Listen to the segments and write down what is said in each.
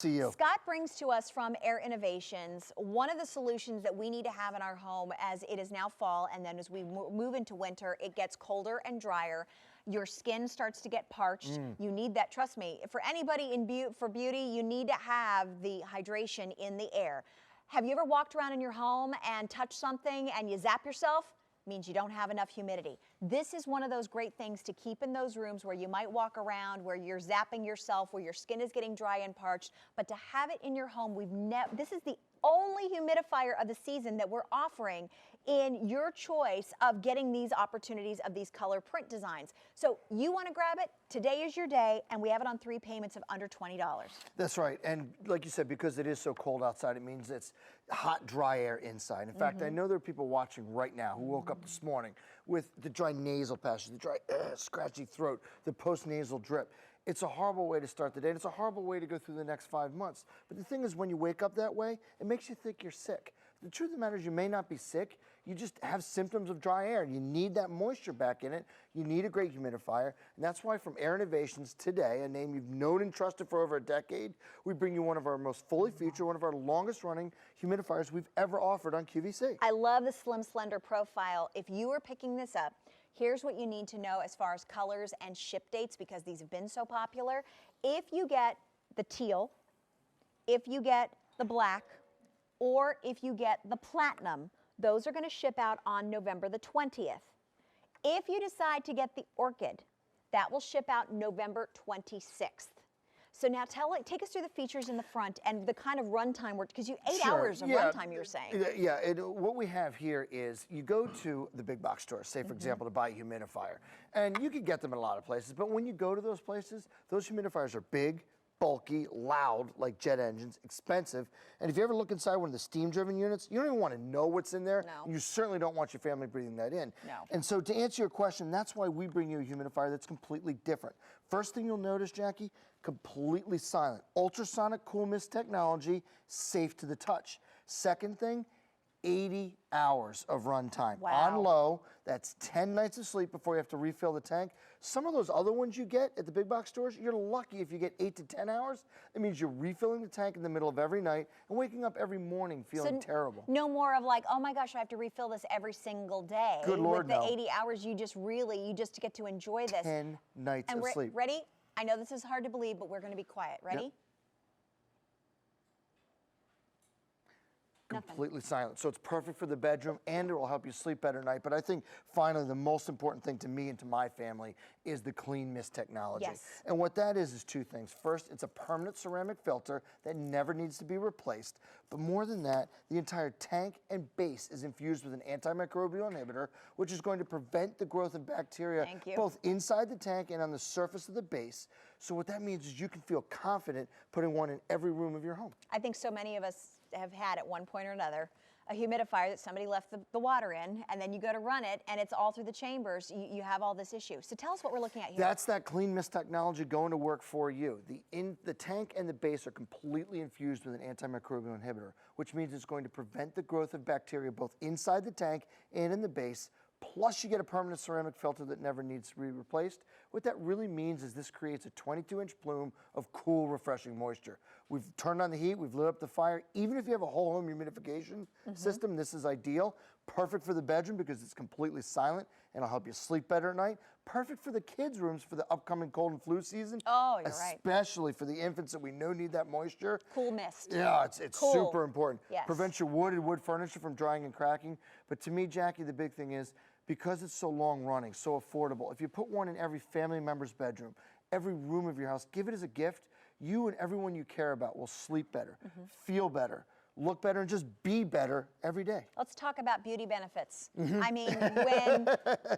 See you. Scott brings to us from Air Innovations one of the solutions that we need to have in our home as it is now fall, and then as we move into winter, it gets colder and drier. Your skin starts to get parched. You need that, trust me, for anybody for beauty, you need to have the hydration in the air. Have you ever walked around in your home and touched something and you zap yourself? Means you don't have enough humidity. This is one of those great things to keep in those rooms where you might walk around, where you're zapping yourself, where your skin is getting dry and parched, but to have it in your home, this is the only humidifier of the season that we're offering in your choice of getting these opportunities of these color print designs. So you want to grab it? Today is your day, and we have it on 3 payments of under $20. That's right, and like you said, because it is so cold outside, it means it's hot, dry air inside. In fact, I know there are people watching right now who woke up this morning with the dry nasal passage, the dry, scratchy throat, the post-nasal drip. It's a horrible way to start the day, and it's a horrible way to go through the next 5 months. But the thing is, when you wake up that way, it makes you think you're sick. The truth of the matter is you may not be sick, you just have symptoms of dry air. You need that moisture back in it. You need a great humidifier, and that's why from Air Innovations today, a name you've known and trusted for over a decade, we bring you one of our most fully featured, one of our longest running humidifiers we've ever offered on QVC. I love the slim, slender profile. If you are picking this up, here's what you need to know as far as colors and ship dates, because these have been so popular. If you get the teal, if you get the black, or if you get the platinum, those are going to ship out on November the 20th. If you decide to get the orchid, that will ship out November 26th. So now take us through the features in the front and the kind of runtime work, because you 8 hours of runtime, you're saying. Yeah, what we have here is you go to the big box store, say for example, to buy a humidifier, and you can get them in a lot of places, but when you go to those places, those humidifiers are big, bulky, loud, like jet engines, expensive, and if you ever look inside one of the steam-driven units, you don't even want to know what's in there. No. And you certainly don't want your family breathing that in. No. And so to answer your question, that's why we bring you a humidifier that's completely different. First thing you'll notice, Jackie, completely silent. Ultrasonic cool mist technology, safe to the touch. Second thing, 80 hours of runtime. Wow. On low, that's 10 nights of sleep before you have to refill the tank. Some of those other ones you get at the big box stores, you're lucky if you get 8 to 10 hours. It means you're refilling the tank in the middle of every night and waking up every morning feeling terrible. No more of like, oh my gosh, I have to refill this every single day. Good Lord, With the no. 80 hours, you just get to enjoy this. 10 nights of sleep. Ready? I know this is hard to believe, but we're going to be quiet. Ready? Yep. Nothing. Completely silent. So it's perfect for the bedroom, and it will help you sleep better at night. But I think finally the most important thing to me and to my family is the clean mist technology. Yes. And what that is two things. First, it's a permanent ceramic filter that never needs to be replaced. But more than that, the entire tank and base is infused with an antimicrobial inhibitor, which is going to prevent the growth of bacteria both inside the tank and on the surface of the base. So what that means is you can feel confident putting one in every room of your home. I think so many of us have had at one point or another a humidifier that somebody left the water in, and then you go to run it, and it's all through the chambers. You have all this issue. So tell us what we're looking at here. That's that clean mist technology going to work for you. The tank and the base are completely infused with an antimicrobial inhibitor, which means it's going to prevent the growth of bacteria both inside the tank and in the base. Plus you get a permanent ceramic filter that never needs to be replaced. What that really means is this creates a 22-inch plume of cool, refreshing moisture. We've turned on the heat, we've lit up the fire. Even if you have a whole home humidification system, this is ideal. Perfect for the bedroom because it's completely silent and it'll help you sleep better at night. Perfect for the kids' rooms for the upcoming cold and flu season. Oh, you're right. Especially for the infants that we know need that moisture. Cool mist. Yeah, it's cool. super important. Yes. Prevents your wood furniture from drying and cracking. But to me, Jackie, the big thing is, because it's so long running, so affordable, if you put one in every family member's bedroom, every room of your house, give it as a gift, you and everyone you care about will sleep better, feel better, look better, and just be better every day. Let's talk about beauty benefits. I mean, when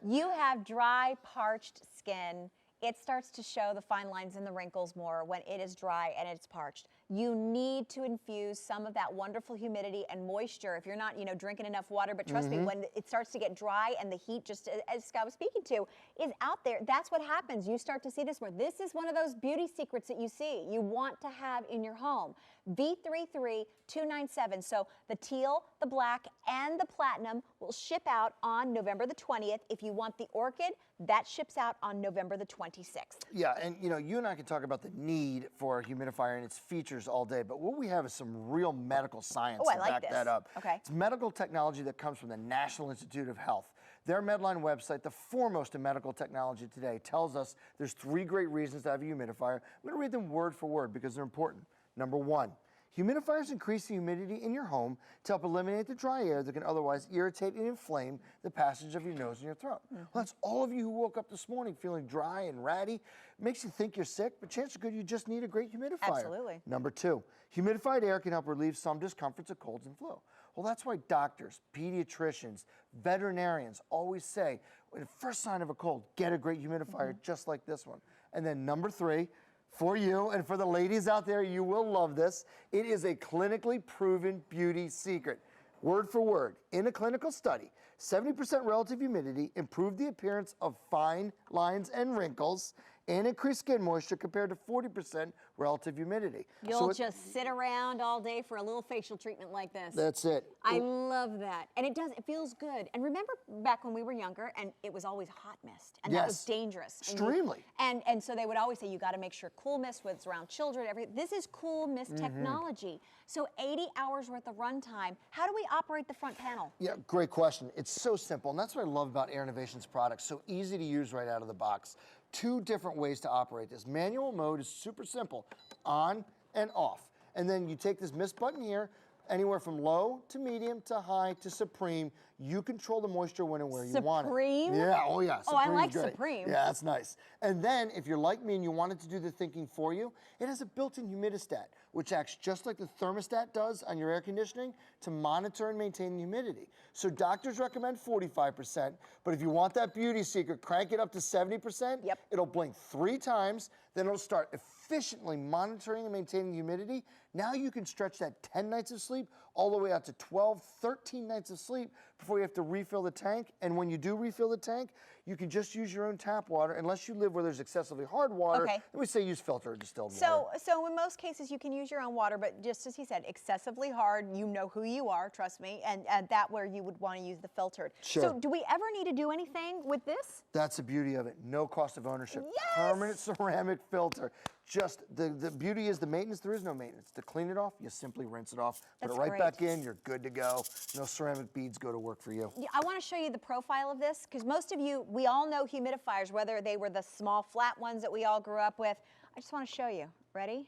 you have dry, parched skin, it starts to show the fine lines and the wrinkles more when it is dry and it's parched. You need to infuse some of that wonderful humidity and moisture if you're not, drinking enough water. But trust me, when it starts to get dry and the heat, just as Scott was speaking to, is out there, that's what happens. You start to see this more. This is one of those beauty secrets that you see, you want to have in your home. V33297. So the teal, the black, and the platinum will ship out on November the 20th. If you want the orchid, That ships out on November the 26th. Yeah, and you and I can talk about the need for a humidifier and its features all day, but what we have is some real medical science Oh, I to like back this. that up. Okay. It's medical technology that comes from the National Institute of Health. Their Medline website, the foremost in medical technology today, tells us there's 3 great reasons to have a humidifier. I'm going to read them word for word because they're important. Number 1, humidifiers increase the humidity in your home to help eliminate the dry air that can otherwise irritate and inflame the passage of your nose and your throat. Well, that's all of you who woke up this morning feeling dry and ratty. Makes you think you're sick, but chances are good you just need a great humidifier. Absolutely. Number 2, humidified air can help relieve some discomforts of colds and flu. Well, that's why doctors, pediatricians, veterinarians always say, when the first sign of a cold, get a great humidifier just like this one. And then number 3, for you and for the ladies out there, you will love this. It is a clinically proven beauty secret. Word for word, in a clinical study, 70% relative humidity improved the appearance of fine lines and wrinkles and increased skin moisture compared to 40% relative humidity. You'll just sit around all day for a little facial treatment like this. That's it. I love that. And it feels good. And remember back when we were younger and it was always hot mist and that was Yes. dangerous. Extremely. And so they would always say you got to make sure cool mist was around children. This is cool mist technology. So 80 hours worth of runtime. How do we operate the front panel? Yeah, great question. It's so simple, and that's what I love about Air Innovation's products. So easy to use right out of the box. 2 different ways to operate this. Manual mode is super simple, on and off. And then you take this mist button here, anywhere from low to medium to high to supreme. You control the moisture when and where you want it. Supreme? Yeah, oh yeah. Oh, I Supreme's like great. Supreme. Yeah, that's nice. And then if you're like me and you wanted to do the thinking for you, it has a built-in humidistat, which acts just like the thermostat does on your air conditioning to monitor and maintain the humidity. So doctors recommend 45%, but if you want that beauty secret, crank it up to 70%. Yep. It'll blink 3 times, then it'll start efficiently monitoring and maintaining humidity. Now you can stretch that 10 nights of sleep all the way out to 12, 13 nights of sleep before you have to refill the tank. And when you do refill the tank, you can just use your own tap water, unless you live where there's excessively hard water. Okay. Then we say use filtered distilled water. So in most cases you can use your own water, but just as he said, excessively hard, you know who you are, trust me, and that where you would want to use the filtered. Sure. So do we ever need to do anything with this? That's the beauty of it. No cost of ownership. Yes! Permanent ceramic filter. Just the beauty is the maintenance. There is no maintenance. To clean it off, you simply rinse it off. Put That's it right great. back in. You're good to go. No ceramic beads go to work for you. Yeah, I want to show you the profile of this because most of you, we all know humidifiers, whether they were the small flat ones that we all grew up with. I just want to show you. Ready?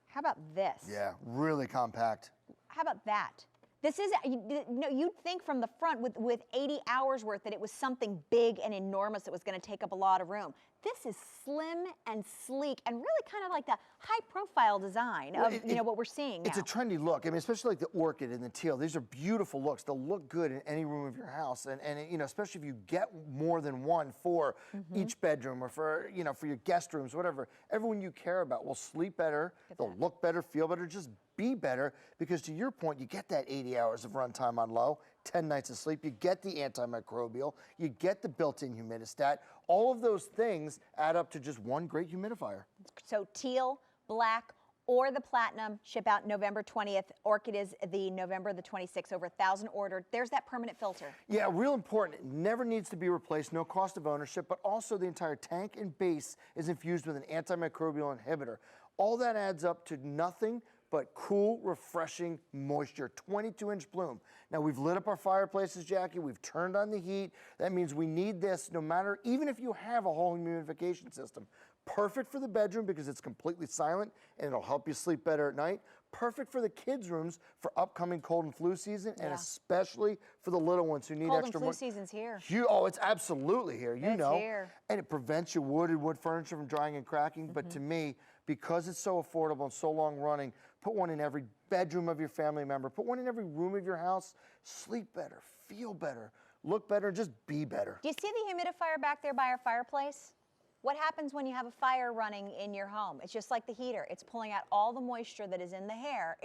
How about this? Yeah, really compact. How about that? This is, you'd think from the front with 80 hours worth that it was something big and enormous that was going to take up a lot of room. This is slim and sleek and really kind of like the high profile design of what we're seeing now. It's a trendy look. I mean, especially like the orchid and the teal. These are beautiful looks. They'll look good in any room of your house. And especially if you get more than one for each bedroom or for your guest rooms, whatever. Everyone you care about will sleep better. They'll look better, feel better, just be better, because to your point, you get that 80 hours of runtime on low, 10 nights of sleep, you get the antimicrobial, you get the built-in humidistat. All of those things add up to just one great humidifier. So teal, black, or the platinum ship out November 20th. Orchid is the November the 26th, over 1,000 ordered. There's that permanent filter. Yeah, real important. It never needs to be replaced, no cost of ownership, but also the entire tank and base is infused with an antimicrobial inhibitor. All that adds up to nothing but cool, refreshing moisture, 22-inch bloom. Now, we've lit up our fireplaces, Jackie. We've turned on the heat. That means we need this no matter, even if you have a whole humidification system. Perfect for the bedroom because it's completely silent and it'll help you sleep better at night. Perfect for the kids' rooms for upcoming cold and flu season, and especially for the little ones who need Cold extra and flu season's here. Oh, it's absolutely here. You It's know. here. And it prevents your wood furniture from drying and cracking. But to me, because it's so affordable and so long running, put one in every bedroom of your family member. Put one in every room of your house. Sleep better, feel better, look better, just be better. Do you see the humidifier back there by our fireplace? What happens when you have a fire running in your home? It's just like the heater. It's pulling out all the moisture that is in the air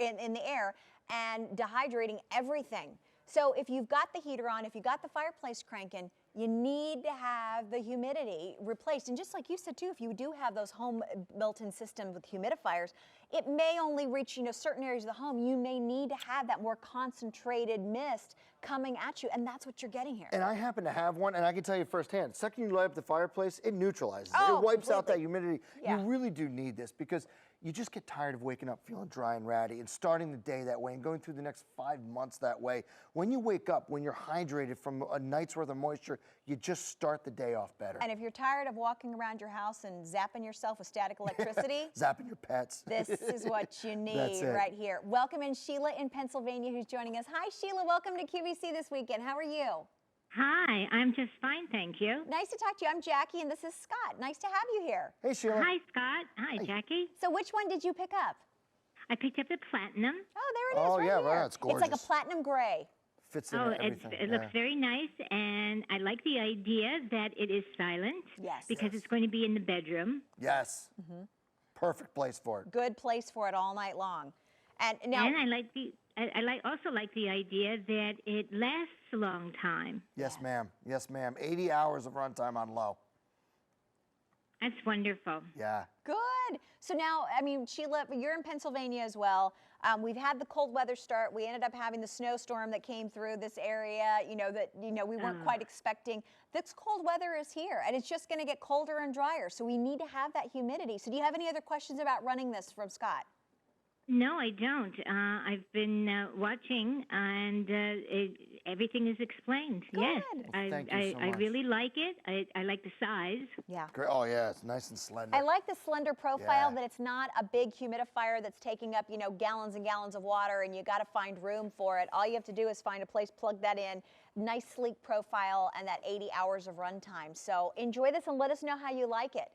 and dehydrating everything. So if you've got the heater on, if you've got the fireplace cranking, you need to have the humidity replaced. And just like you said too, if you do have those home built-in systems with humidifiers, it may only reach, certain areas of the home. You may need to have that more concentrated mist coming at you, and that's what you're getting here. And I happen to have one, and I can tell you firsthand, the second you light up the fireplace, it neutralizes it. Oh, It wipes out that completely. humidity. Yeah. You really do need this because you just get tired of waking up feeling dry and ratty and starting the day that way and going through the next 5 months that way. When you wake up, when you're hydrated from a night's worth of moisture, you just start the day off better. And if you're tired of walking around your house and zapping yourself with static electricity, Zapping your pets. this is what you That's need it. right here. Welcome in Sheila in Pennsylvania, who's joining us. Hi, Sheila. Welcome to QVC this weekend. How are you? Hi, I'm just fine, thank you. Nice to talk to you. I'm Jackie, and this is Scott. Nice to have you here. Hey, Sheila. Hi, Scott. Hi, Jackie. So which one did you pick up? I picked up the platinum. Oh, there it is. Oh, right yeah, here. right, it's It's like a gorgeous. platinum gray. Fits in Oh, everything. it looks very nice, and I like the idea that it is silent. Yes. Because Yes. it's going to be in the bedroom. Yes. Perfect place for it. Good place for it all night long. And now, And I also like the idea that it lasts a long time. Yes, ma'am. Yes, ma'am. 80 hours of runtime on low. That's wonderful. Yeah. good. So now, I mean, Sheila, you're in Pennsylvania as well. We've had the cold weather start. We ended up having the snowstorm that came through this area, we weren't quite expecting. This cold weather is here, and it's just going to get colder and drier. So we need to have that humidity. So do you have any other questions about running this from Scott? No, I don't. I've been watching, and everything is explained. Yes, Good. Well, thank you so I much. really like it. I like the size. Yeah. Great. Oh, yeah, it's nice and slender. I like the slender profile, Yeah. that it's not a big humidifier that's taking up, gallons and gallons of water, and you got to find room for it. All you have to do is find a place, plug that in. Nice, sleek profile, and that 80 hours of runtime. So enjoy this and let us know how you like it.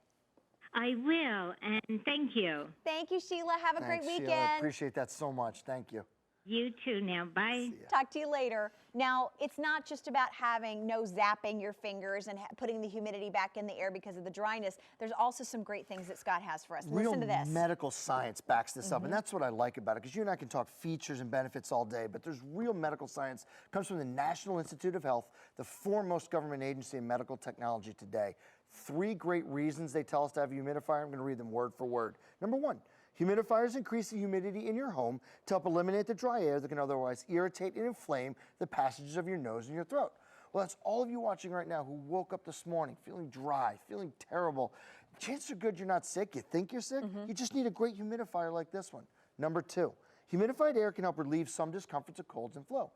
I will, and thank you. Thank you, Sheila. Have a Thanks, great Sheila. weekend. Appreciate that so much. Thank you. You too now. Bye. Talk to you later. Now, it's not just about having no zapping your fingers and putting the humidity back in the air because of the dryness. There's also some great things that Scott has for us. Real Listen to this. medical science backs this up, and that's what I like about it, because you and I can talk features and benefits all day, but there's real medical science. It comes from the National Institute of Health, the foremost government agency in medical technology today. 3 great reasons they tell us to have a humidifier. I'm going to read them word for word. Number 1, humidifiers increase the humidity in your home to help eliminate the dry air that can otherwise irritate and inflame the passages of your nose and your throat. Well, that's all of you watching right now who woke up this morning feeling dry, feeling terrible. Chances are good you're not sick. You think you're sick. You just need a great humidifier like this one. Number 2, humidified air can help relieve some discomforts of colds and flu.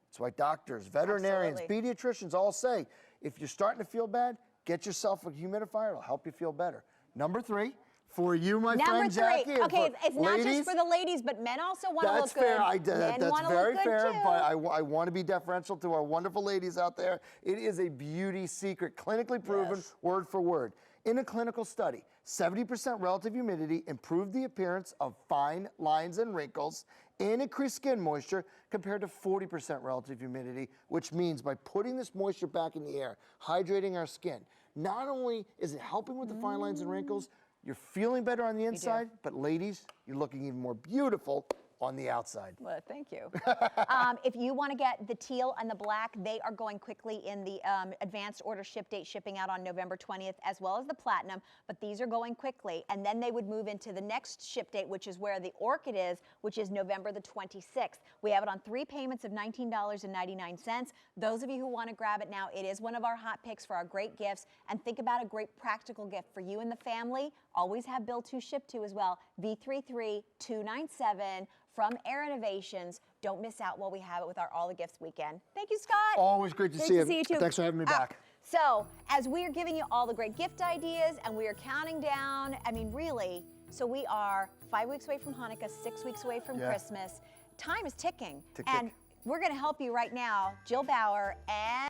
That's why doctors, veterinarians, Absolutely. pediatricians all say, if you're starting to feel bad, get yourself a humidifier. It'll help you feel better. Number 3, for you, my Number friend 3. Jackie. and Okay, for it's not just ladies, for the ladies, but men also want to that's look fair. good. Men That's wanna very look good fair, too. but I want to be deferential to our wonderful ladies out there. It is a beauty secret, clinically proven, Yes. word for word. In a clinical study, 70% relative humidity improved the appearance of fine lines and wrinkles and increased skin moisture compared to 40% relative humidity, which means by putting this moisture back in the air, hydrating our skin, not only is it helping with the fine lines and wrinkles, you're feeling better on the inside, but ladies, you're looking even more beautiful on the outside. Well, thank you. If you want to get the teal and the black, they are going quickly in the advanced order ship date, shipping out on November 20th, as well as the platinum, but these are going quickly. And then they would move into the next ship date, which is where the orchid is, which is November the 26th. We have it on 3 payments of $19.99. Those of you who want to grab it now, it is one of our hot picks for our great gifts. And think about a great practical gift for you and the family. Always have bill to ship to as well. V33297 from Air Innovations. Don't miss out while we have it with our All the Gifts weekend. Thank you, Scott. Always great to Great see to you. see you too. Thanks for having me back. So, as we are giving you all the great gift ideas and we are counting down, I mean, really, so we are 5 weeks away from Hanukkah, 6 weeks away from Yeah. Christmas. Time is ticking. Tick, and tick. we're going to help you right now, Jill Bauer and